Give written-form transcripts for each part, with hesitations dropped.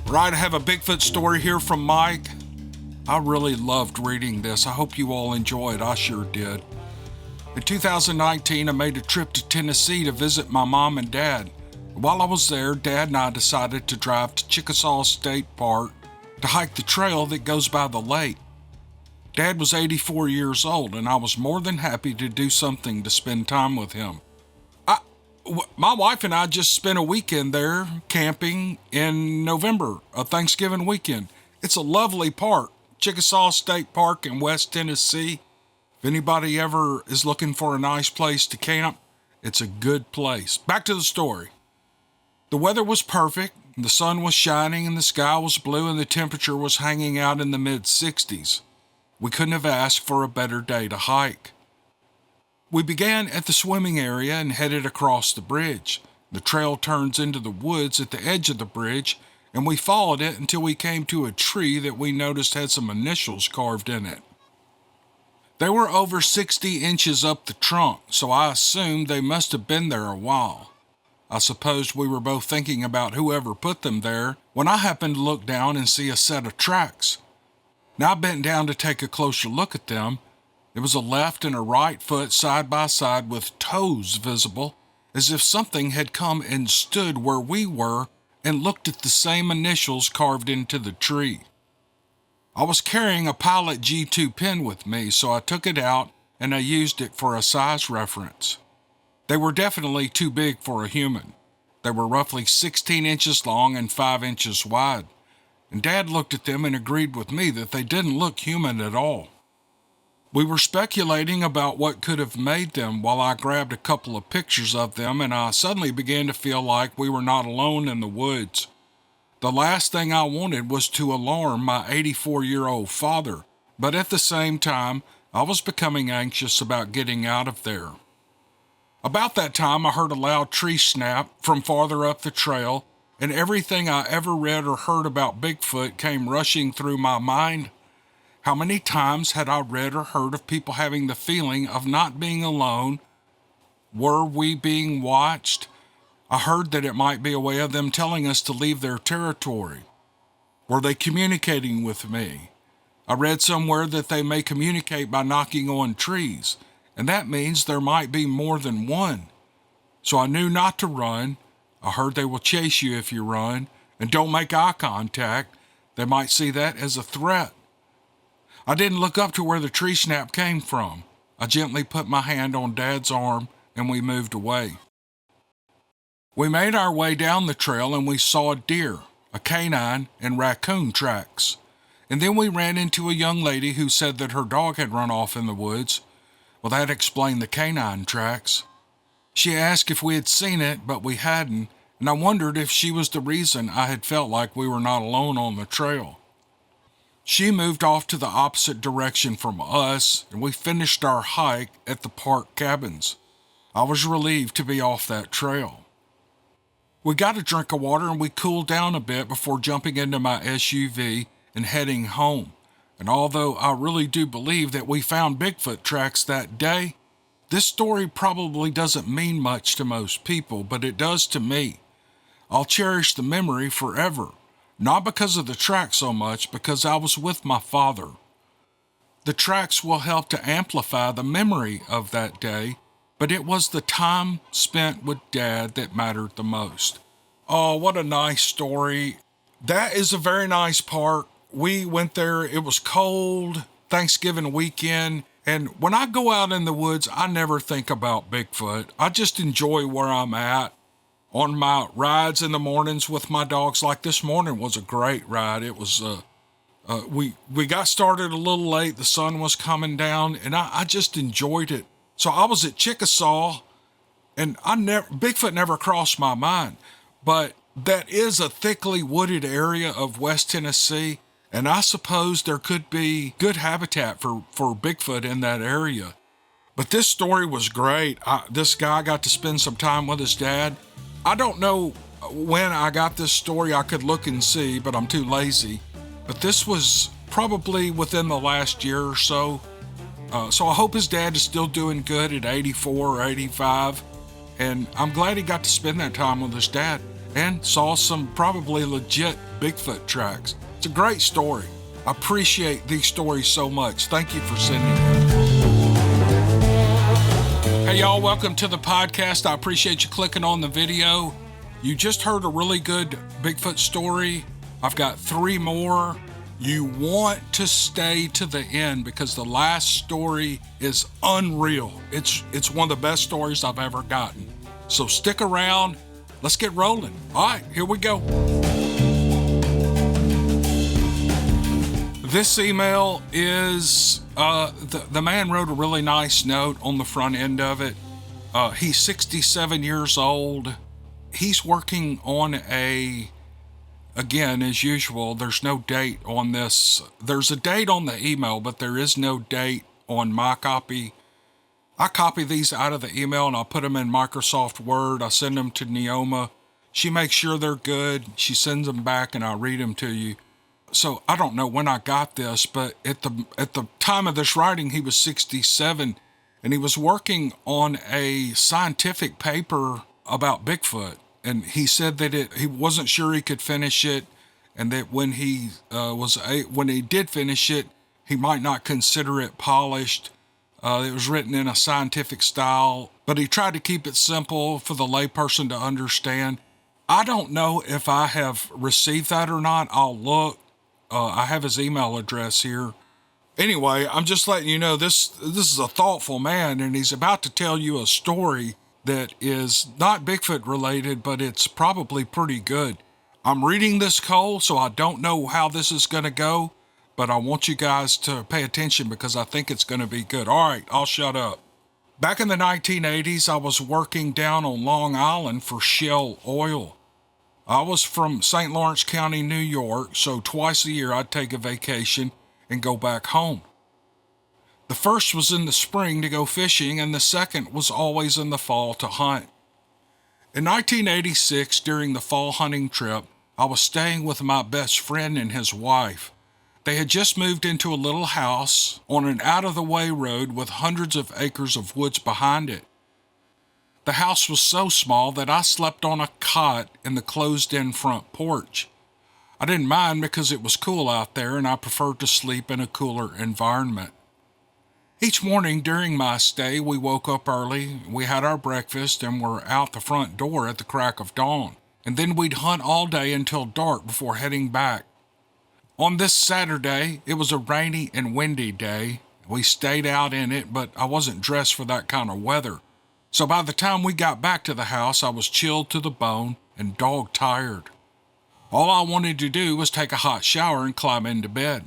Right, I have a Bigfoot story here from Mike. I really loved reading this. I hope you all enjoyed. I sure did. In 2019, I made a trip to Tennessee to visit my mom and dad. While I was there, Dad and I decided to drive to Chickasaw State Park to hike the trail that goes by the lake. Dad was 84 years old, and I was more than happy to do something to spend time with him. My wife and I just spent a weekend there camping in November, a Thanksgiving weekend. It's a lovely park, Chickasaw State Park in West Tennessee. If anybody ever is looking for a nice place to camp, it's a good place. Back to the story. The weather was perfect. The sun was shining and the sky was blue and the temperature was hanging out in the mid-60s. We couldn't have asked for a better day to hike. We began at the swimming area and headed across the bridge. The trail turns into the woods at the edge of the bridge, and we followed it until we came to a tree that we noticed had some initials carved in it. They were over 60 inches up the trunk, so I assumed they must have been there a while. I suppose we were both thinking about whoever put them there when I happened to look down and see a set of tracks. Now I bent down to take a closer look at them. It was a left and a right foot side by side with toes visible, as if something had come and stood where we were and looked at the same initials carved into the tree. I was carrying a Pilot G2 pen with me, so I took it out and I used it for a size reference. They were definitely too big for a human. They were roughly 16 inches long and 5 inches wide, and Dad looked at them and agreed with me that they didn't look human at all. We were speculating about what could have made them while I grabbed a couple of pictures of them, and I suddenly began to feel like we were not alone in the woods. The last thing I wanted was to alarm my 84-year-old father, but at the same time, I was becoming anxious about getting out of there. About that time, I heard a loud tree snap from farther up the trail, and everything I ever read or heard about Bigfoot came rushing through my mind. How many times had I read or heard of people having the feeling of not being alone? Were we being watched? I heard that it might be a way of them telling us to leave their territory. Were they communicating with me? I read somewhere that they may communicate by knocking on trees, and that means there might be more than one. So I knew not to run. I heard they will chase you if you run, and don't make eye contact. They might see that as a threat. I didn't look up to where the tree snap came from. I gently put my hand on Dad's arm and we moved away. We made our way down the trail and we saw a deer, a canine, and raccoon tracks. And then we ran into a young lady who said that her dog had run off in the woods. Well, that explained the canine tracks. She asked if we had seen it, but we hadn't, and I wondered if she was the reason I had felt like we were not alone on the trail. She moved off to the opposite direction from us, and we finished our hike at the park cabins. I was relieved to be off that trail. We got a drink of water and we cooled down a bit before jumping into my SUV and heading home. And although I really do believe that we found Bigfoot tracks that day, this story probably doesn't mean much to most people, but it does to me. I'll cherish the memory forever. Not because of the tracks so much, because I was with my father. The tracks will help to amplify the memory of that day, but it was the time spent with Dad that mattered the most. Oh, what a nice story. That is a very nice park. We went there, it was cold, Thanksgiving weekend, and when I go out in the woods, I never think about Bigfoot. I just enjoy where I'm at. On my rides in the mornings with my dogs, like this morning was a great ride. It was, we got started a little late. The sun was coming down and I just enjoyed it. So I was at Chickasaw and Bigfoot never crossed my mind, but that is a thickly wooded area of West Tennessee. And I suppose there could be good habitat for Bigfoot in that area. But this story was great. This guy got to spend some time with his dad. I don't know when I got this story. I could look and see, but I'm too lazy. But this was probably within the last year or so. So I hope his dad is still doing good at 84 or 85. And I'm glad he got to spend that time with his dad. and saw some probably legit Bigfoot tracks. It's a great story. I appreciate these stories so much. Thank you for sending it. Hey y'all, welcome to the podcast. I appreciate you clicking on the video. You just heard a really good Bigfoot story. I've got 3 more. You want to stay to the end because the last story is unreal. It's one of the best stories I've ever gotten. So stick around. Let's get rolling. All right, here we go. This email is, the man wrote a really nice note on the front end of it. He's 67 years old. He's working on again, as usual, there's no date on this. There's a date on the email, but there is no date on my copy. I copy these out of the email and I'll put them in Microsoft Word. I send them to Neoma. She makes sure they're good. She sends them back and I read them to you. So I don't know when I got this, but at the time of this writing, he was 67 and he was working on a scientific paper about Bigfoot. And he said that he wasn't sure he could finish it, and that when he did finish it, he might not consider it polished. It was written in a scientific style, but he tried to keep it simple for the layperson to understand. I don't know if I have received that or not. I'll look. I have his email address here. Anyway, I'm just letting you know this is a thoughtful man, and he's about to tell you a story that is not Bigfoot related, but it's probably pretty good. I'm reading this cold, so I don't know how this is going to go, but I want you guys to pay attention because I think it's going to be good. All right, I'll shut up. Back in the 1980s, I was working down on Long Island for Shell Oil. I was from St. Lawrence County, New York, so twice a year I'd take a vacation and go back home. The first was in the spring to go fishing, and the second was always in the fall to hunt. In 1986, during the fall hunting trip, I was staying with my best friend and his wife. They had just moved into a little house on an out-of-the-way road with hundreds of acres of woods behind it. The house was so small that I slept on a cot in the closed-in front porch. I didn't mind because it was cool out there and I preferred to sleep in a cooler environment. Each morning during my stay, we woke up early, we had our breakfast, and were out the front door at the crack of dawn. And then we'd hunt all day until dark before heading back. On this Saturday, it was a rainy and windy day. We stayed out in it, but I wasn't dressed for that kind of weather. So by the time we got back to the house, I was chilled to the bone and dog tired. All I wanted to do was take a hot shower and climb into bed.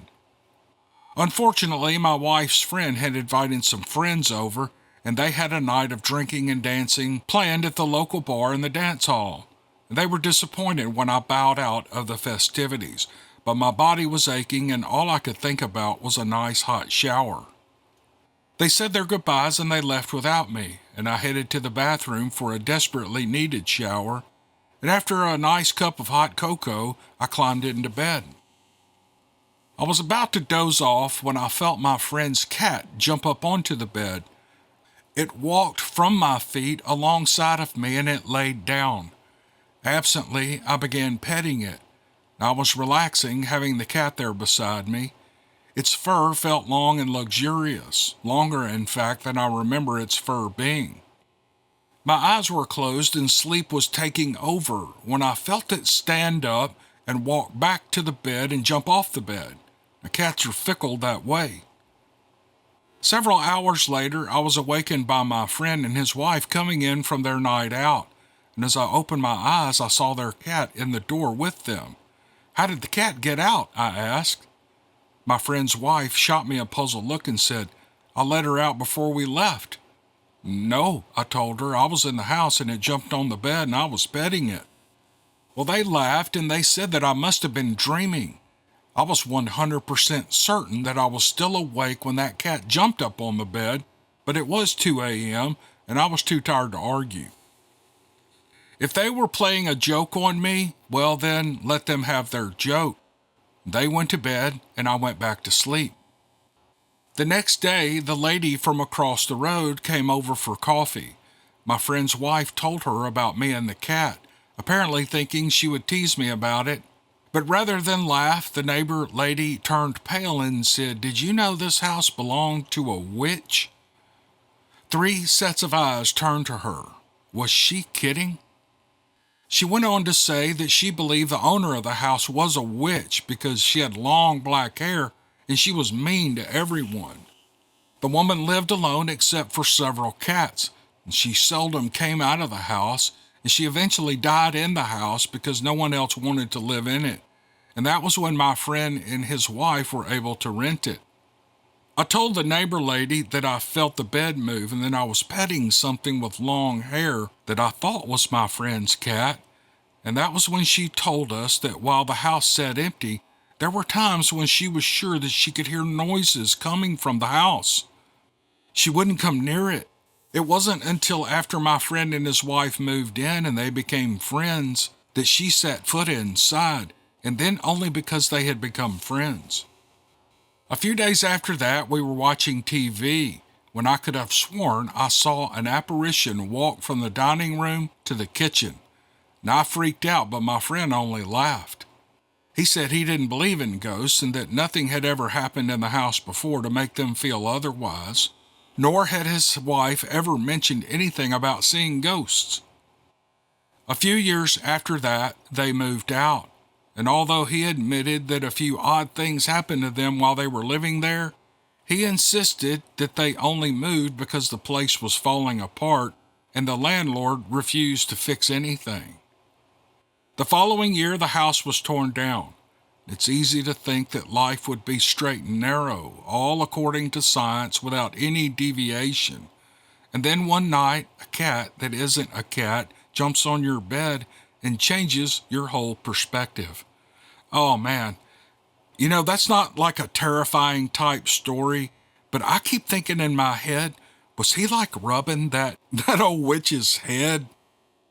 Unfortunately, my wife's friend had invited some friends over, and they had a night of drinking and dancing planned at the local bar in the dance hall. They were disappointed when I bowed out of the festivities, but my body was aching and all I could think about was a nice hot shower. They said their goodbyes and they left without me, and I headed to the bathroom for a desperately needed shower, and after a nice cup of hot cocoa, I climbed into bed. I was about to doze off when I felt my friend's cat jump up onto the bed. It walked from my feet alongside of me and it laid down. Absently, I began petting it. I was relaxing, having the cat there beside me. Its fur felt long and luxurious, longer in fact than I remember its fur being. My eyes were closed and sleep was taking over when I felt it stand up and walk back to the bed and jump off the bed. The cats are fickle that way. Several hours later, I was awakened by my friend and his wife coming in from their night out, and as I opened my eyes, I saw their cat in the door with them. "How did the cat get out?" I asked. My friend's wife shot me a puzzled look and said, "I let her out before we left." "No," I told her. "I was in the house and it jumped on the bed and I was petting it." Well, they laughed and they said that I must have been dreaming. I was 100% certain that I was still awake when that cat jumped up on the bed, but it was 2 a.m. and I was too tired to argue. If they were playing a joke on me, well then, let them have their joke. They went to bed and I went back to sleep. The next day, the lady from across the road came over for coffee. My friend's wife told her about me and the cat. apparently thinking she would tease me about it. But rather than laugh, the neighbor lady turned pale and said, "Did you know this house belonged to a witch?" 3 sets of eyes turned to her. Was she kidding? She went on to say that she believed the owner of the house was a witch because she had long black hair and she was mean to everyone. The woman lived alone except for several cats, and she seldom came out of the house, and she eventually died in the house because no one else wanted to live in it. And that was when my friend and his wife were able to rent it. I told the neighbor lady that I felt the bed move and then I was petting something with long hair that I thought was my friend's cat. And that was when she told us that while the house sat empty, there were times when she was sure that she could hear noises coming from the house. She wouldn't come near it. It wasn't until after my friend and his wife moved in and they became friends that she set foot inside, and then only because they had become friends. A few days after that, we were watching TV when I could have sworn I saw an apparition walk from the dining room to the kitchen. Now I freaked out, but my friend only laughed. He said he didn't believe in ghosts and that nothing had ever happened in the house before to make them feel otherwise, nor had his wife ever mentioned anything about seeing ghosts. A few years after that, they moved out, and although he admitted that a few odd things happened to them while they were living there, he insisted that they only moved because the place was falling apart and the landlord refused to fix anything. The following year, the house was torn down. It's easy to think that life would be straight and narrow, all according to science without any deviation. And then one night, a cat that isn't a cat jumps on your bed and changes your whole perspective. Oh man, that's not like a terrifying type story, but I keep thinking in my head, was he like rubbing that old witch's head?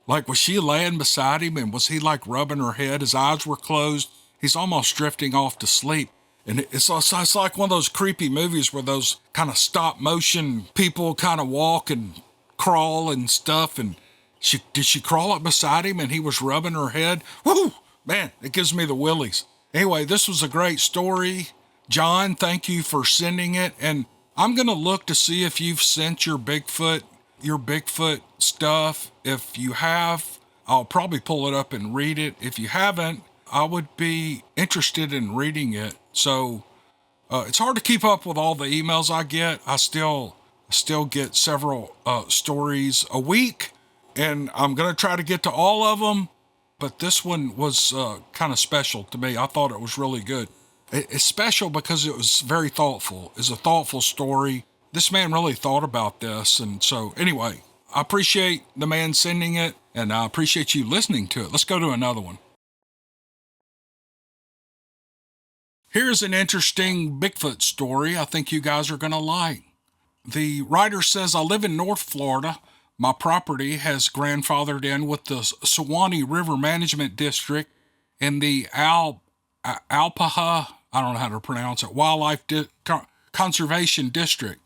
Like, was she laying beside him and was he like rubbing her head? His eyes were closed. He's almost drifting off to sleep. And it's like one of those creepy movies where those kind of stop motion people kind of walk and crawl and stuff. And did she crawl up beside him and he was rubbing her head? Woo! Man, it gives me the willies. Anyway, this was a great story. John, thank you for sending it. And I'm going to look to see if you've sent your Bigfoot stuff. If you have, I'll probably pull it up and read it. If you haven't, I would be interested in reading it. So it's hard to keep up with all the emails I get. I still get several stories a week, and I'm going to try to get to all of them. But this one was kind of special to me. I thought it was really good. It's special because it was very thoughtful. It's a thoughtful story. This man really thought about this. And so anyway, I appreciate the man sending it, and I appreciate you listening to it. Let's go to another one. Here's an interesting Bigfoot story I think you guys are going to like. The writer says, I live in North Florida. My property has grandfathered in with the Suwannee River Management District in the Alpaha, I don't know how to pronounce it, Wildlife Conservation District.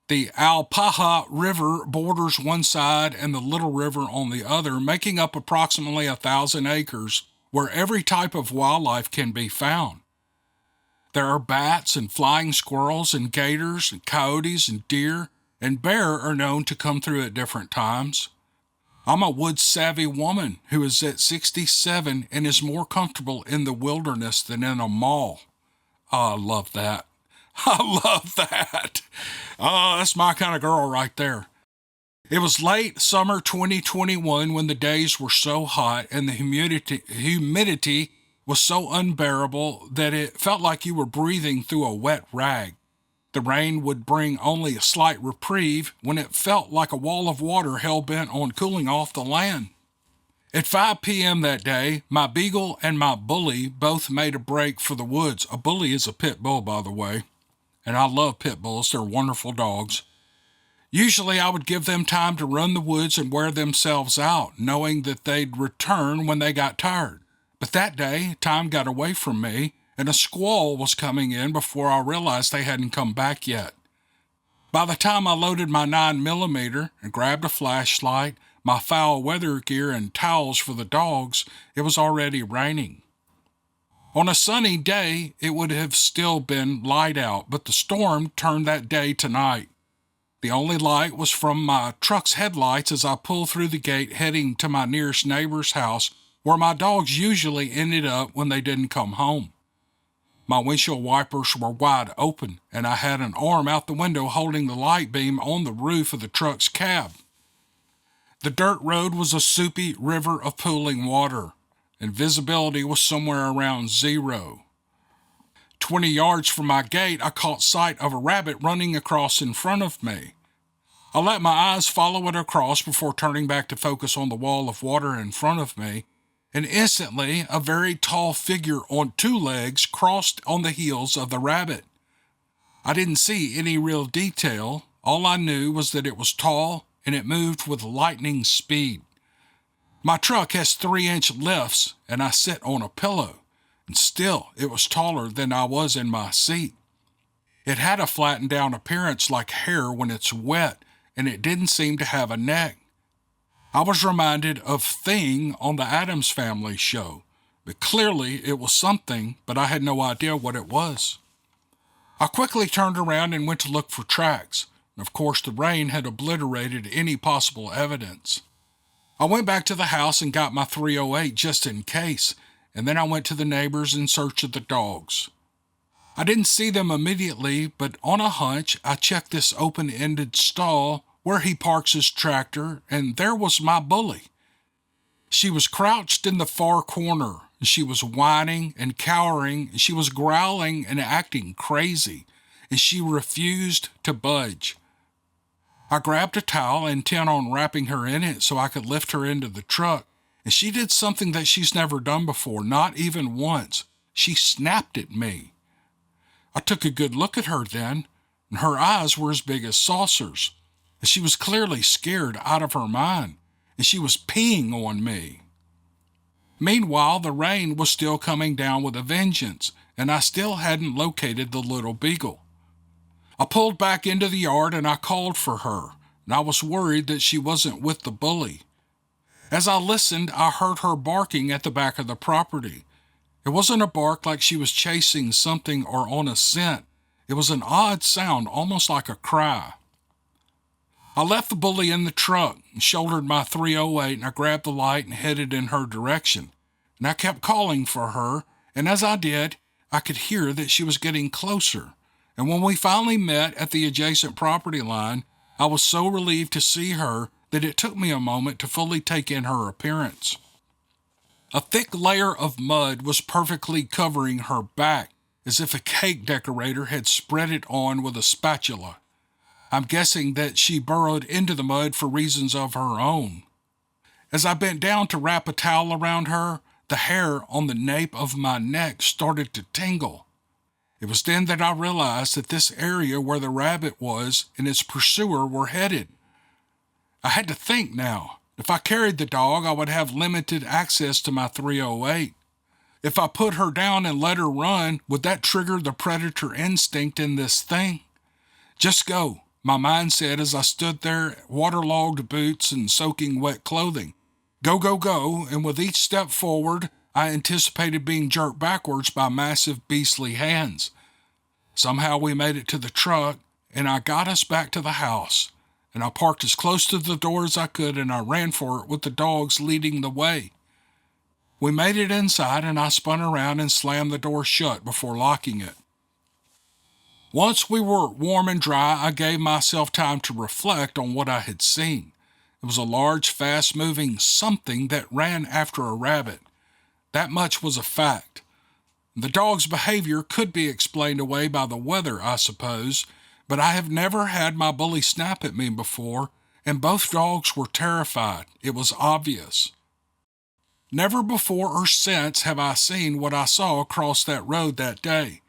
The Alpaha River borders one side and the Little River on the other, making up approximately 1,000 acres where every type of wildlife can be found. There are bats and flying squirrels and gators and coyotes and deer, and bear are known to come through at different times. I'm a woods-savvy woman who is at 67 and is more comfortable in the wilderness than in a mall. Oh, I love that. I love that. Oh, that's my kind of girl right there. It was late summer 2021 when the days were so hot and the humidity was so unbearable that it felt like you were breathing through a wet rag. The rain would bring only a slight reprieve when it felt like a wall of water hell-bent on cooling off the land. At 5 p.m. that day, my beagle and my bully both made a break for the woods. A bully is a pit bull, by the way, and I love pit bulls. They're wonderful dogs. Usually I would give them time to run the woods and wear themselves out, knowing that they'd return when they got tired. But that day, time got away from me, and a squall was coming in before I realized they hadn't come back yet. By the time I loaded my 9mm and grabbed a flashlight, my foul weather gear and towels for the dogs, it was already raining. On a sunny day, it would have still been light out, but the storm turned that day to night. The only light was from my truck's headlights as I pulled through the gate heading to my nearest neighbor's house, where my dogs usually ended up when they didn't come home. My windshield wipers were wide open, and I had an arm out the window holding the light beam on the roof of the truck's cab. The dirt road was a soupy river of pooling water, and visibility was somewhere around 0. 20 yards from my gate, I caught sight of a rabbit running across in front of me. I let my eyes follow it across before turning back to focus on the wall of water in front of me, and instantly a very tall figure on 2 legs crossed on the heels of the rabbit. I didn't see any real detail. All I knew was that it was tall and it moved with lightning speed. My truck has 3-inch lifts and I sit on a pillow, and still it was taller than I was in my seat. It had a flattened down appearance like hair when it's wet, and it didn't seem to have a neck. I was reminded of Thing on the Addams Family show, but clearly it was something, but I had no idea what it was. I quickly turned around and went to look for tracks, and of course the rain had obliterated any possible evidence. I went back to the house and got my 308 just in case, and then I went to the neighbors in search of the dogs. I didn't see them immediately, but on a hunch, I checked this open-ended stall where he parks his tractor, and there was my bully. She was crouched in the far corner, and she was whining and cowering, and she was growling and acting crazy, and she refused to budge. I grabbed a towel, intent on wrapping her in it so I could lift her into the truck, and she did something that she's never done before, not even once. She snapped at me. I took a good look at her then, and her eyes were as big as saucers. And she was clearly scared out of her mind, and she was peeing on me. Meanwhile, the rain was still coming down with a vengeance, and I still hadn't located the little beagle. I pulled back into the yard and I called for her, and I was worried that she wasn't with the bully. As I listened, I heard her barking at the back of the property. It wasn't a bark like she was chasing something or on a scent. It was an odd sound, almost like a cry. I left the bully in the truck and shouldered my 308, and I grabbed the light and headed in her direction. And I kept calling for her, and as I did, I could hear that she was getting closer. And when we finally met at the adjacent property line, I was so relieved to see her that it took me a moment to fully take in her appearance. A thick layer of mud was perfectly covering her back, as if a cake decorator had spread it on with a spatula. I'm guessing that she burrowed into the mud for reasons of her own. As I bent down to wrap a towel around her, the hair on the nape of my neck started to tingle. It was then that I realized that this area where the rabbit was and its pursuer were headed. I had to think now. If I carried the dog, I would have limited access to my 308. If I put her down and let her run, would that trigger the predator instinct in this thing? Just go, my mind said as I stood there, waterlogged boots and soaking wet clothing. Go, go, go, and with each step forward, I anticipated being jerked backwards by massive beastly hands. Somehow we made it to the truck, and I got us back to the house, and I parked as close to the door as I could, and I ran for it with the dogs leading the way. We made it inside, and I spun around and slammed the door shut before locking it. Once we were warm and dry, I gave myself time to reflect on what I had seen. It was a large, fast-moving something that ran after a rabbit. That much was a fact. The dog's behavior could be explained away by the weather, I suppose, but I have never had my bully snap at me before, and both dogs were terrified. It was obvious. Never before or since have I seen what I saw across that road that day.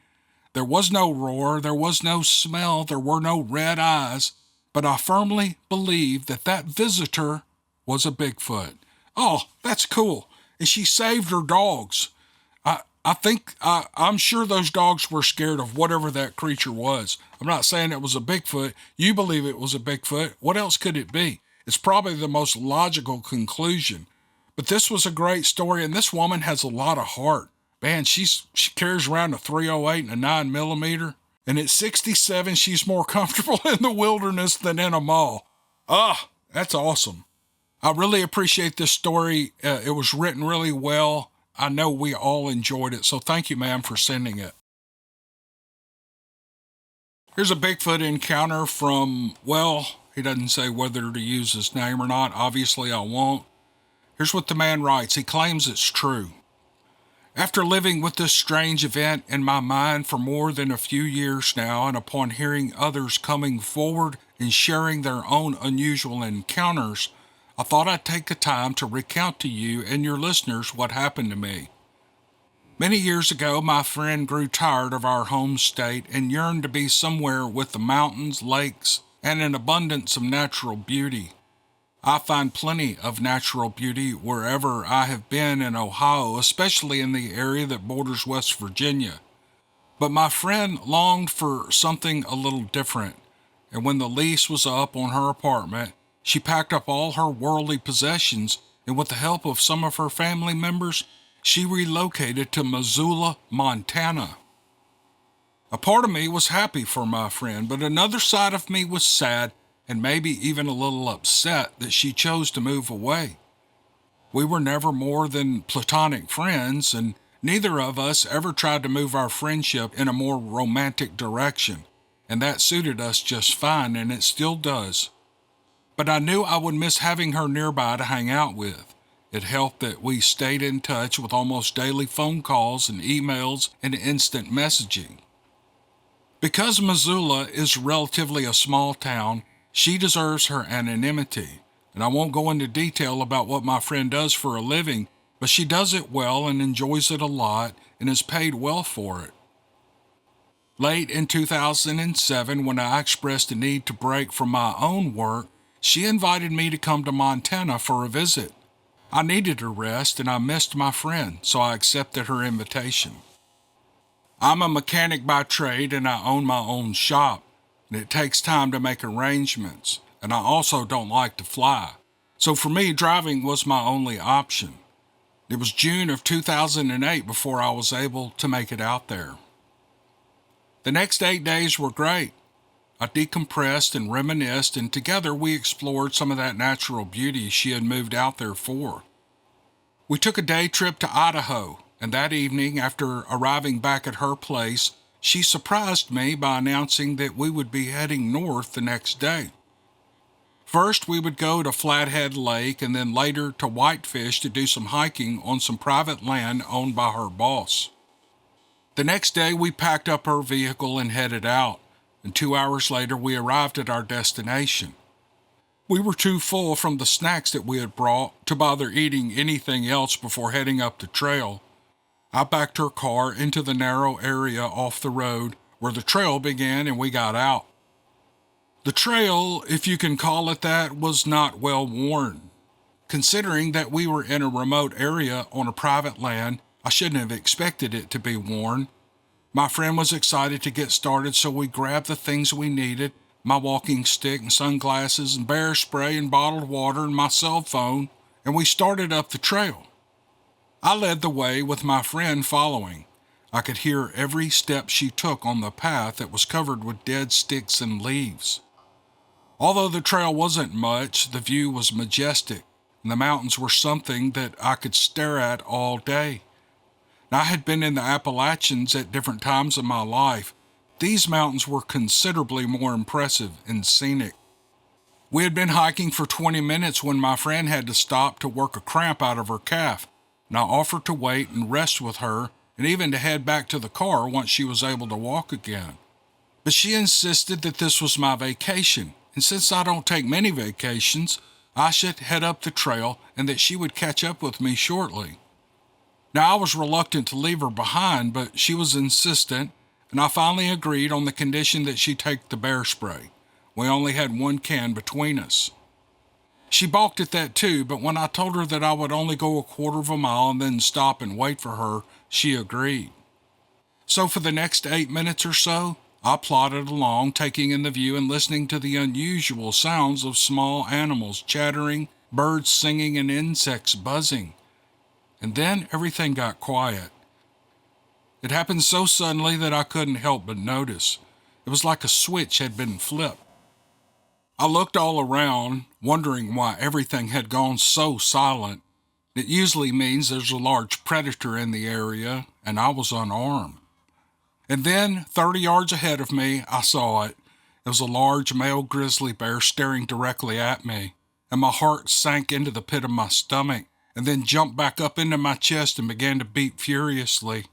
There was no roar, there was no smell, there were no red eyes, but I firmly believe that that visitor was a Bigfoot. Oh, that's cool. And she saved her dogs. I'm sure those dogs were scared of whatever that creature was. I'm not saying it was a Bigfoot. You believe it was a Bigfoot. What else could it be? It's probably the most logical conclusion. But this was a great story, and this woman has a lot of heart. Man, she carries around a 308 and a 9mm, and at 67, she's more comfortable in the wilderness than in a mall. That's awesome. I really appreciate this story. It was written really well. I know we all enjoyed it, so thank you, ma'am, for sending it. Here's a Bigfoot encounter from, well, he doesn't say whether to use his name or not. Obviously, I won't. Here's what the man writes. He claims it's true. After living with this strange event in my mind for more than a few years now, and upon hearing others coming forward and sharing their own unusual encounters, I thought I'd take the time to recount to you and your listeners what happened to me. Many years ago, my friend grew tired of our home state and yearned to be somewhere with the mountains, lakes, and an abundance of natural beauty. I find plenty of natural beauty wherever I have been in Ohio, especially in the area that borders West Virginia. But my friend longed for something a little different, and when the lease was up on her apartment, she packed up all her worldly possessions, and with the help of some of her family members, she relocated to Missoula, Montana. A part of me was happy for my friend, but another side of me was sad and maybe even a little upset that she chose to move away. We were never more than platonic friends, and neither of us ever tried to move our friendship in a more romantic direction, and that suited us just fine, and it still does. But I knew I would miss having her nearby to hang out with. It helped that we stayed in touch with almost daily phone calls and emails and instant messaging. Because Missoula is relatively a small town, she deserves her anonymity, and I won't go into detail about what my friend does for a living, but she does it well and enjoys it a lot and is paid well for it. Late in 2007, when I expressed a need to break from my own work, she invited me to come to Montana for a visit. I needed a rest and I missed my friend, so I accepted her invitation. I'm a mechanic by trade and I own my own shop, and it takes time to make arrangements, and I also don't like to fly. So for me, driving was my only option. It was June of 2008 before I was able to make it out there. The next 8 days were great. I decompressed and reminisced, and together we explored some of that natural beauty she had moved out there for. We took a day trip to Idaho, and that evening, after arriving back at her place, she surprised me by announcing that we would be heading north the next day. First, we would go to Flathead Lake and then later to Whitefish to do some hiking on some private land owned by her boss. The next day, we packed up her vehicle and headed out, and 2 hours later, we arrived at our destination. We were too full from the snacks that we had brought to bother eating anything else before heading up the trail. I backed her car into the narrow area off the road where the trail began and we got out. The trail, if you can call it that, was not well worn. Considering that we were in a remote area on a private land, I shouldn't have expected it to be worn. My friend was excited to get started, so we grabbed the things we needed, my walking stick and sunglasses and bear spray and bottled water and my cell phone, and we started up the trail. I led the way with my friend following. I could hear every step she took on the path that was covered with dead sticks and leaves. Although the trail wasn't much, the view was majestic, and the mountains were something that I could stare at all day. Now, I had been in the Appalachians at different times in my life. These mountains were considerably more impressive and scenic. We had been hiking for 20 minutes when my friend had to stop to work a cramp out of her calf, and I offered to wait and rest with her and even to head back to the car once she was able to walk again. But she insisted that this was my vacation, and since I don't take many vacations, I should head up the trail and that she would catch up with me shortly. Now, I was reluctant to leave her behind, but she was insistent, and I finally agreed on the condition that she take the bear spray. We only had one can between us. She balked at that too, but when I told her that I would only go a quarter of a mile and then stop and wait for her, she agreed. So for the next 8 minutes or so, I plodded along, taking in the view and listening to the unusual sounds of small animals chattering, birds singing, and insects buzzing. And then everything got quiet. It happened so suddenly that I couldn't help but notice. It was like a switch had been flipped. I looked all around, wondering why everything had gone so silent. It usually means there's a large predator in the area, and I was unarmed. And then, 30 yards ahead of me, I saw it. It was a large male grizzly bear staring directly at me, and my heart sank into the pit of my stomach, and then jumped back up into my chest and began to beat furiously.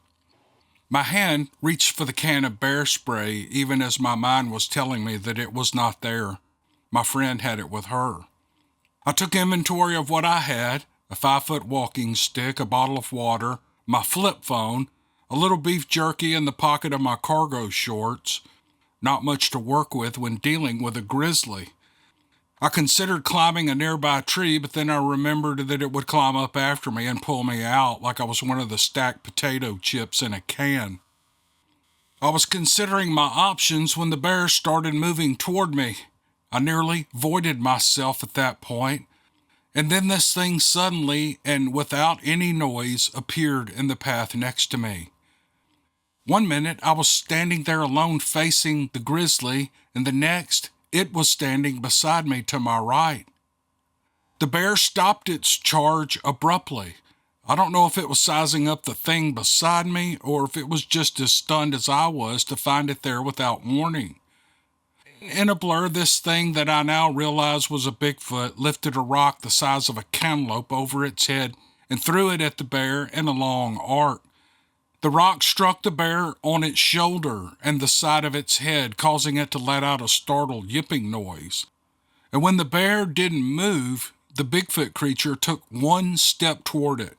My hand reached for the can of bear spray, even as my mind was telling me that it was not there. My friend had it with her. I took inventory of what I had: a 5-foot walking stick, a bottle of water, my flip phone, a little beef jerky in the pocket of my cargo shorts. Not much to work with when dealing with a grizzly. I considered climbing a nearby tree, but then I remembered that it would climb up after me and pull me out like I was one of the stacked potato chips in a can. I was considering my options when the bear started moving toward me. I nearly voided myself at that point, and then this thing suddenly and without any noise appeared in the path next to me. 1 minute I was standing there alone facing the grizzly, and the next it was standing beside me to my right. The bear stopped its charge abruptly. I don't know if it was sizing up the thing beside me or if it was just as stunned as I was to find it there without warning. In a blur, this thing that I now realize was a Bigfoot lifted a rock the size of a cantaloupe over its head and threw it at the bear in a long arc. The rock struck the bear on its shoulder and the side of its head, causing it to let out a startled yipping noise. And when the bear didn't move, the Bigfoot creature took one step toward it.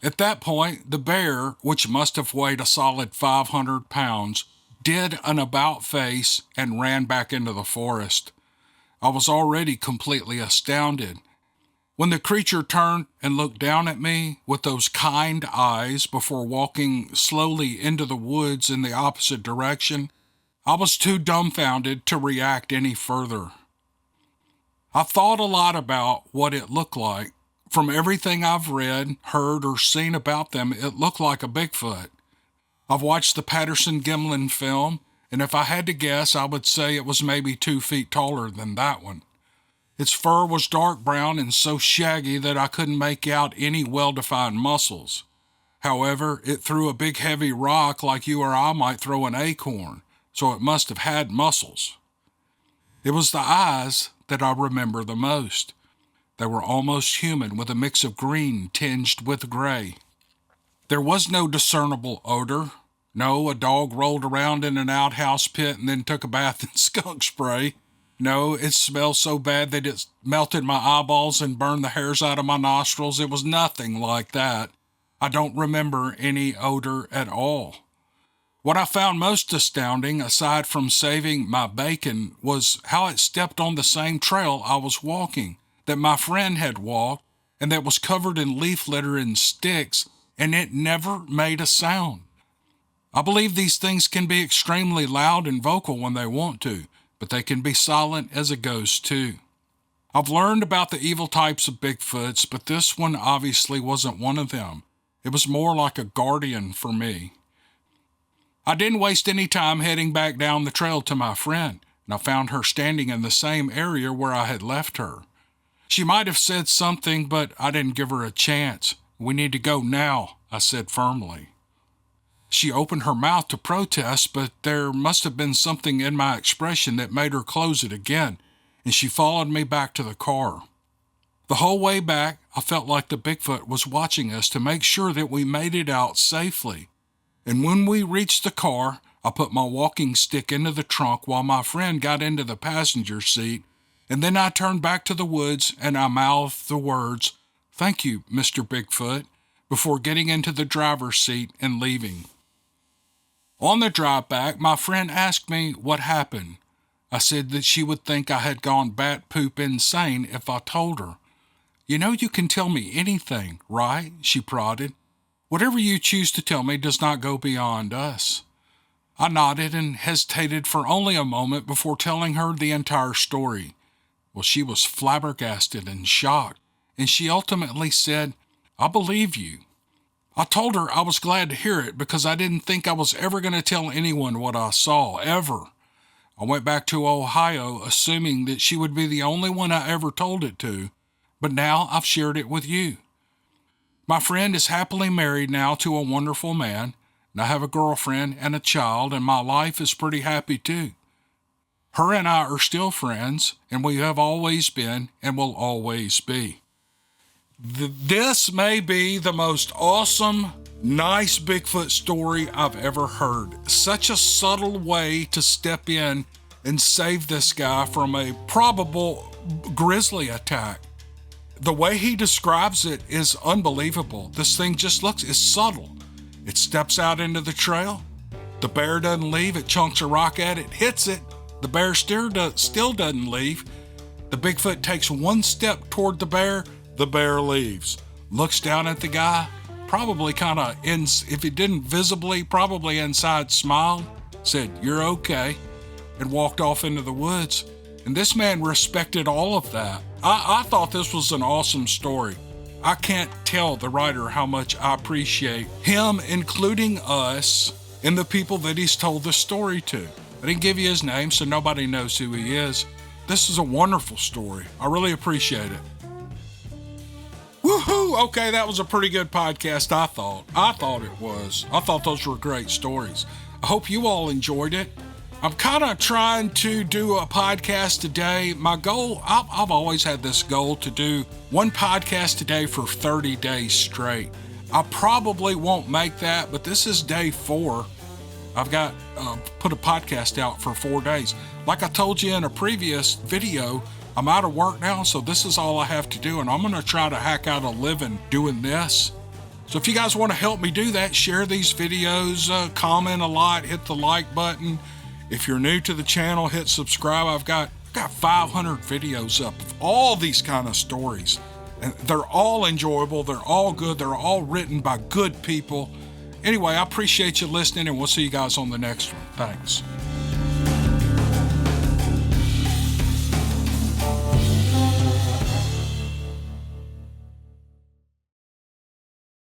At that point, the bear, which must have weighed a solid 500 pounds, did an about-face and ran back into the forest. I was already completely astounded. When the creature turned and looked down at me with those kind eyes before walking slowly into the woods in the opposite direction, I was too dumbfounded to react any further. I thought a lot about what it looked like. From everything I've read, heard, or seen about them, it looked like a Bigfoot. I've watched the Patterson-Gimlin film, and if I had to guess, I would say it was maybe 2 feet taller than that one. Its fur was dark brown and so shaggy that I couldn't make out any well-defined muscles. However, it threw a big heavy rock like you or I might throw an acorn, so it must have had muscles. It was the eyes that I remember the most. They were almost human, with a mix of green tinged with gray. There was no discernible odor. No, a dog rolled around in an outhouse pit and then took a bath in skunk spray. No, it smelled so bad that it melted my eyeballs and burned the hairs out of my nostrils. It was nothing like that. I don't remember any odor at all. What I found most astounding, aside from saving my bacon, was how it stepped on the same trail I was walking, that my friend had walked, and that was covered in leaf litter and sticks, and it never made a sound. I believe these things can be extremely loud and vocal when they want to, but they can be silent as a ghost too. I've learned about the evil types of Bigfoots, but this one obviously wasn't one of them. It was more like a guardian for me. I didn't waste any time heading back down the trail to my friend, and I found her standing in the same area where I had left her. She might have said something, but I didn't give her a chance. "We need to go now," I said firmly. She opened her mouth to protest, but there must have been something in my expression that made her close it again, and she followed me back to the car. The whole way back, I felt like the Bigfoot was watching us to make sure that we made it out safely. And when we reached the car, I put my walking stick into the trunk while my friend got into the passenger seat, and then I turned back to the woods and I mouthed the words, "Thank you, Mr. Bigfoot," before getting into the driver's seat and leaving. On the drive back, my friend asked me what happened. I said that she would think I had gone bat poop insane if I told her. "You know you can tell me anything, right?" she prodded. "Whatever you choose to tell me does not go beyond us." I nodded and hesitated for only a moment before telling her the entire story. Well, she was flabbergasted and shocked, and she ultimately said, "I believe you." I told her I was glad to hear it because I didn't think I was ever going to tell anyone what I saw, ever. I went back to Ohio assuming that she would be the only one I ever told it to, but now I've shared it with you. My friend is happily married now to a wonderful man, and I have a girlfriend and a child, and my life is pretty happy too. Her and I are still friends, and we have always been and will always be. This may be the most awesome, nice Bigfoot story I've ever heard. Such a subtle way to step in and save this guy from a probable grizzly attack. The way he describes it is unbelievable. This thing just it's subtle. It steps out into the trail. The bear doesn't leave. It chunks a rock at it, hits it. The bear still doesn't leave. The Bigfoot takes one step toward the bear leaves. Looks down at the guy, probably kind of, if he didn't visibly, probably inside smiled, said, "You're okay," and walked off into the woods. And this man respected all of that. I thought this was an awesome story. I can't tell the writer how much I appreciate him including us and the people that he's told this story to. I didn't give you his name, so nobody knows who he is. This is a wonderful story. I really appreciate it. Woohoo! Okay, that was a pretty good podcast, I thought. I thought those were great stories. I hope you all enjoyed it. I'm kind of trying to do a podcast a day. My goal, I've always had this goal to do one podcast a day for 30 days straight. I probably won't make that, but this is day 4. I've got put a podcast out for 4 days. Like I told you in a previous video, I'm out of work now, so this is all I have to do, and I'm going to try to hack out a living doing this. So if you guys want to help me do that, share these videos, comment a lot, hit the like button. If you're new to the channel, hit subscribe. I've got 500 videos up of all these kind of stories, and they're all enjoyable. They're all good. They're all written by good people. Anyway, I appreciate you listening, and we'll see you guys on the next one. Thanks.